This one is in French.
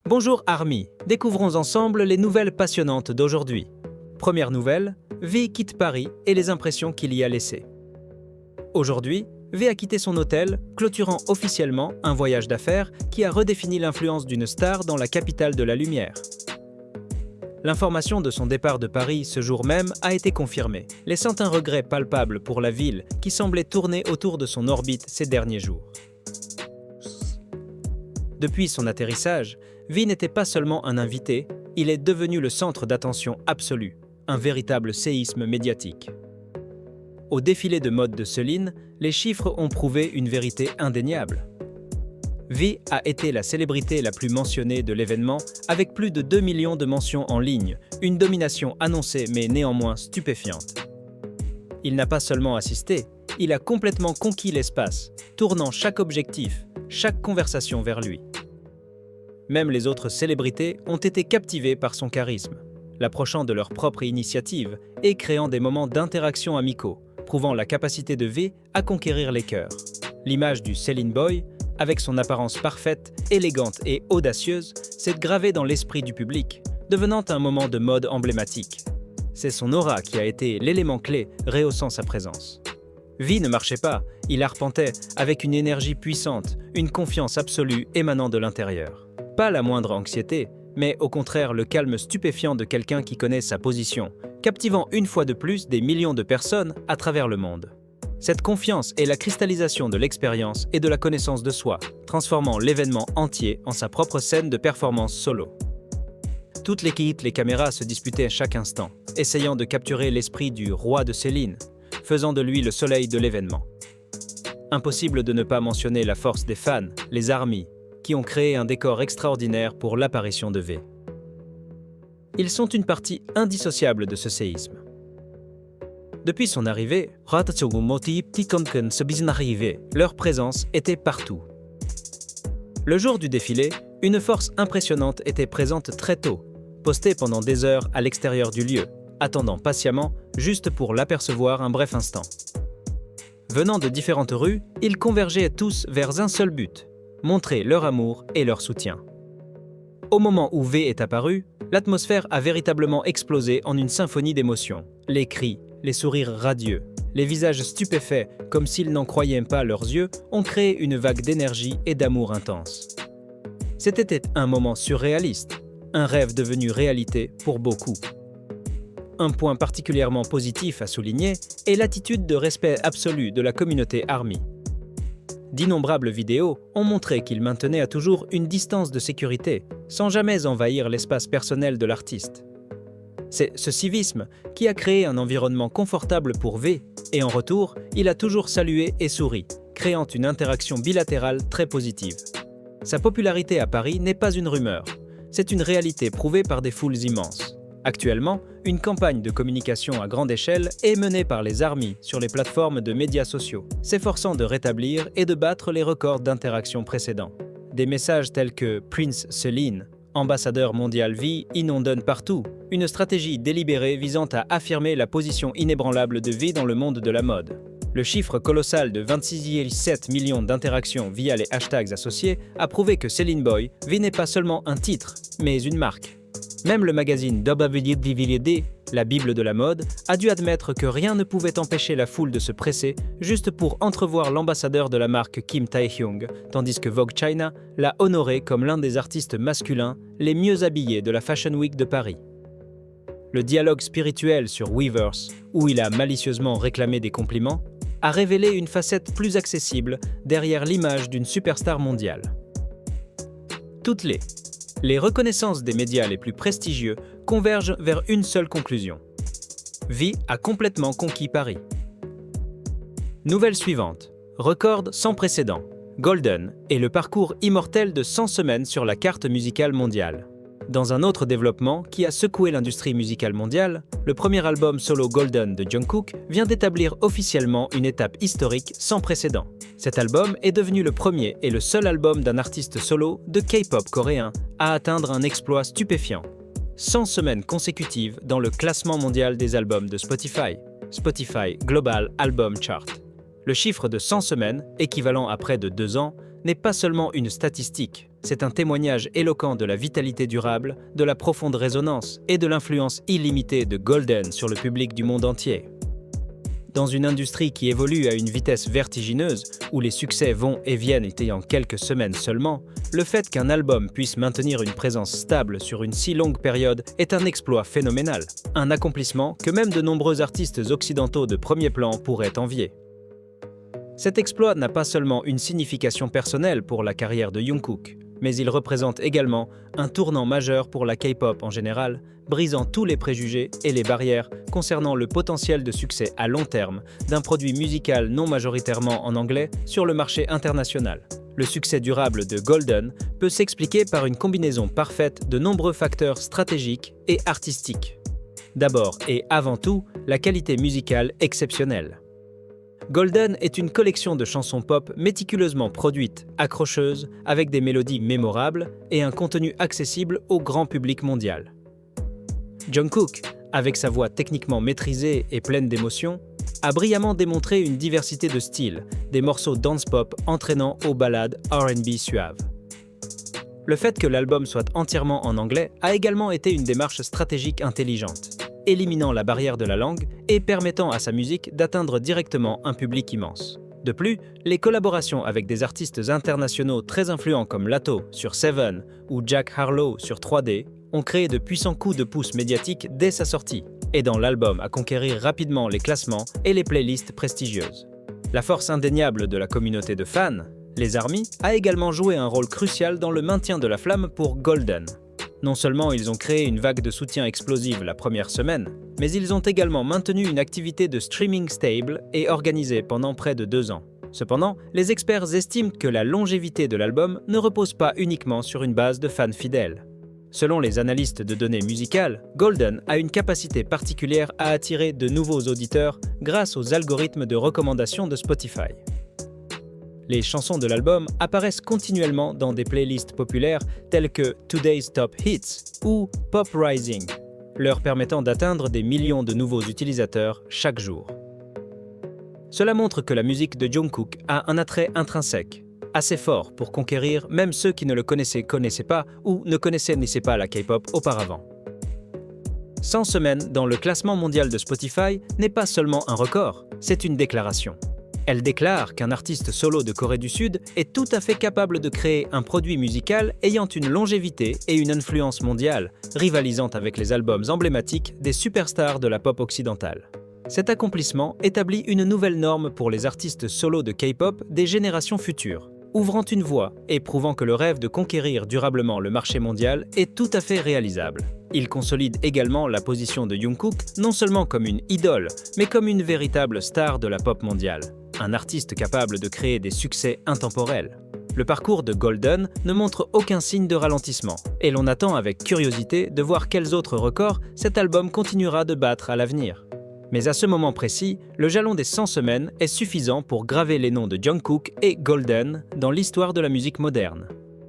Bonjour Army, découvrons ensemble les nouvelles passionnantes d'aujourd'hui. Première nouvelle, V quitte Paris et les impressions qu'il y a laissées. Aujourd'hui, V a quitté son hôtel, clôturant officiellement un voyage d'affaires qui a redéfini l'influence d'une star dans la capitale de la lumière. L'information de son départ de Paris ce jour même a été confirmée, laissant un regret palpable pour la ville qui semblait tourner autour de son orbite ces derniers jours. Depuis son atterrissage, V n'était pas seulement un invité, il est devenu le centre d'attention absolu, un véritable séisme médiatique. Au défilé de mode de Celine, les chiffres ont prouvé une vérité indéniable. V a été la célébrité la plus mentionnée de l'événement, avec plus de 2 millions de mentions en ligne, une domination annoncée mais néanmoins stupéfiante. Il n'a pas seulement assisté, il a complètement conquis l'espace, tournant chaque objectif, chaque conversation vers lui. Même les autres célébrités ont été captivées par son charisme, l'approchant de leur propre initiative et créant des moments d'interaction amicaux, prouvant la capacité de V à conquérir les cœurs. L'image du Celine Boy, avec son apparence parfaite, élégante et audacieuse, s'est gravée dans l'esprit du public, devenant un moment de mode emblématique. C'est son aura qui a été l'élément clé rehaussant sa présence. V ne marchait pas, il arpentait avec une énergie puissante, une confiance absolue émanant de l'intérieur. Pas la moindre anxiété, mais au contraire le calme stupéfiant de quelqu'un qui connaît sa position, captivant une fois de plus des millions de personnes à travers le monde. Cette confiance est la cristallisation de l'expérience et de la connaissance de soi, transformant l'événement entier en sa propre scène de performance solo. Toutes les caméras se disputaient chaque instant, essayant de capturer l'esprit du roi de Céline, faisant de lui le soleil de l'événement. Impossible de ne pas mentionner la force des fans, les ARMY, qui ont créé un décor extraordinaire pour l'apparition de V. Ils sont une partie indissociable de ce séisme. Depuis son arrivée, leur présence était partout. Le jour du défilé, une force impressionnante était présente très tôt, postée pendant des heures à l'extérieur du lieu, attendant patiemment juste pour l'apercevoir un bref instant. Venant de différentes rues, ils convergeaient tous vers un seul but, montrer leur amour et leur soutien. Au moment où V est apparu, l'atmosphère a véritablement explosé en une symphonie d'émotions. Les cris, les sourires radieux, les visages stupéfaits comme s'ils n'en croyaient pas leurs yeux ont créé une vague d'énergie et d'amour intense. C'était un moment surréaliste, un rêve devenu réalité pour beaucoup. Un point particulièrement positif à souligner est l'attitude de respect absolu de la communauté ARMY. D'innombrables vidéos ont montré qu'il maintenait à toujours une distance de sécurité, sans jamais envahir l'espace personnel de l'artiste. C'est ce civisme qui a créé un environnement confortable pour V, et en retour, il a toujours salué et souri, créant une interaction bilatérale très positive. Sa popularité à Paris n'est pas une rumeur, c'est une réalité prouvée par des foules immenses. Actuellement, une campagne de communication à grande échelle est menée par les ARMY sur les plateformes de médias sociaux, s'efforçant de rétablir et de battre les records d'interaction précédents. Des messages tels que « Prince Celine », « Ambassadeur mondial V » inondent partout, une stratégie délibérée visant à affirmer la position inébranlable de V dans le monde de la mode. Le chiffre colossal de 26,7 millions d'interactions via les hashtags associés a prouvé que Celine Boy V n'est pas seulement un titre, mais une marque. Même le magazine WWD, la Bible de la mode, a dû admettre que rien ne pouvait empêcher la foule de se presser juste pour entrevoir l'ambassadeur de la marque Kim Tae-hyung, tandis que Vogue China l'a honoré comme l'un des artistes masculins les mieux habillés de la Fashion Week de Paris. Le dialogue spirituel sur Weverse, où il a malicieusement réclamé des compliments, a révélé une facette plus accessible derrière l'image d'une superstar mondiale. Toutes les reconnaissances des médias les plus prestigieux convergent vers une seule conclusion. V a complètement conquis Paris. Nouvelle suivante. Record sans précédent. Golden et le parcours immortel de 100 semaines sur la carte musicale mondiale. Dans un autre développement qui a secoué l'industrie musicale mondiale, le premier album solo Golden de Jungkook vient d'établir officiellement une étape historique sans précédent. Cet album est devenu le premier et le seul album d'un artiste solo de K-pop coréen à atteindre un exploit stupéfiant. 100 semaines consécutives dans le classement mondial des albums de Spotify, Spotify Global Album Chart. Le chiffre de 100 semaines, équivalent à près de 2 ans, n'est pas seulement une statistique, C'est un témoignage éloquent de la vitalité durable, de la profonde résonance et de l'influence illimitée de Golden sur le public du monde entier. Dans une industrie qui évolue à une vitesse vertigineuse, où les succès vont et viennent en quelques semaines seulement, le fait qu'un album puisse maintenir une présence stable sur une si longue période est un exploit phénoménal, un accomplissement que même de nombreux artistes occidentaux de premier plan pourraient envier. Cet exploit n'a pas seulement une signification personnelle pour la carrière de Jungkook, mais il représente également un tournant majeur pour la K-pop en général, brisant tous les préjugés et les barrières concernant le potentiel de succès à long terme d'un produit musical non majoritairement en anglais sur le marché international. Le succès durable de Golden peut s'expliquer par une combinaison parfaite de nombreux facteurs stratégiques et artistiques. D'abord et avant tout, la qualité musicale exceptionnelle. Golden est une collection de chansons pop méticuleusement produites, accrocheuses, avec des mélodies mémorables et un contenu accessible au grand public mondial. Jungkook, avec sa voix techniquement maîtrisée et pleine d'émotion, a brillamment démontré une diversité de styles, des morceaux dance-pop entraînant aux ballades R&B suaves. Le fait que l'album soit entièrement en anglais a également été une démarche stratégique intelligente, éliminant la barrière de la langue et permettant à sa musique d'atteindre directement un public immense. De plus, les collaborations avec des artistes internationaux très influents comme Latto sur Seven ou Jack Harlow sur 3D ont créé de puissants coups de pouce médiatiques dès sa sortie, aidant l'album à conquérir rapidement les classements et les playlists prestigieuses. La force indéniable de la communauté de fans, les ARMY, a également joué un rôle crucial dans le maintien de la flamme pour Golden. Non seulement ils ont créé une vague de soutien explosive la première semaine, mais ils ont également maintenu une activité de streaming stable et organisée pendant près de 2 ans. Cependant, les experts estiment que la longévité de l'album ne repose pas uniquement sur une base de fans fidèles. Selon les analystes de données musicales, Golden a une capacité particulière à attirer de nouveaux auditeurs grâce aux algorithmes de recommandation de Spotify. Les chansons de l'album apparaissent continuellement dans des playlists populaires telles que Today's Top Hits ou Pop Rising, leur permettant d'atteindre des millions de nouveaux utilisateurs chaque jour. Cela montre que la musique de Jungkook a un attrait intrinsèque, assez fort pour conquérir même ceux qui ne le connaissaient pas ou ne connaissaient pas la K-pop auparavant. 100 semaines dans le classement mondial de Spotify n'est pas seulement un record, c'est une déclaration. Elle déclare qu'un artiste solo de Corée du Sud est tout à fait capable de créer un produit musical ayant une longévité et une influence mondiale, rivalisant avec les albums emblématiques des superstars de la pop occidentale. Cet accomplissement établit une nouvelle norme pour les artistes solos de K-pop des générations futures, ouvrant une voie et prouvant que le rêve de conquérir durablement le marché mondial est tout à fait réalisable. Il consolide également la position de Jungkook non seulement comme une idole, mais comme une véritable star de la pop mondiale. Un artiste capable de créer des succès intemporels. Le parcours de Golden ne montre aucun signe de ralentissement, et l'on attend avec curiosité de voir quels autres records cet album continuera de battre à l'avenir. Mais à ce moment précis, le jalon des 100 semaines est suffisant pour graver les noms de Jungkook et Golden dans l'histoire de la musique moderne.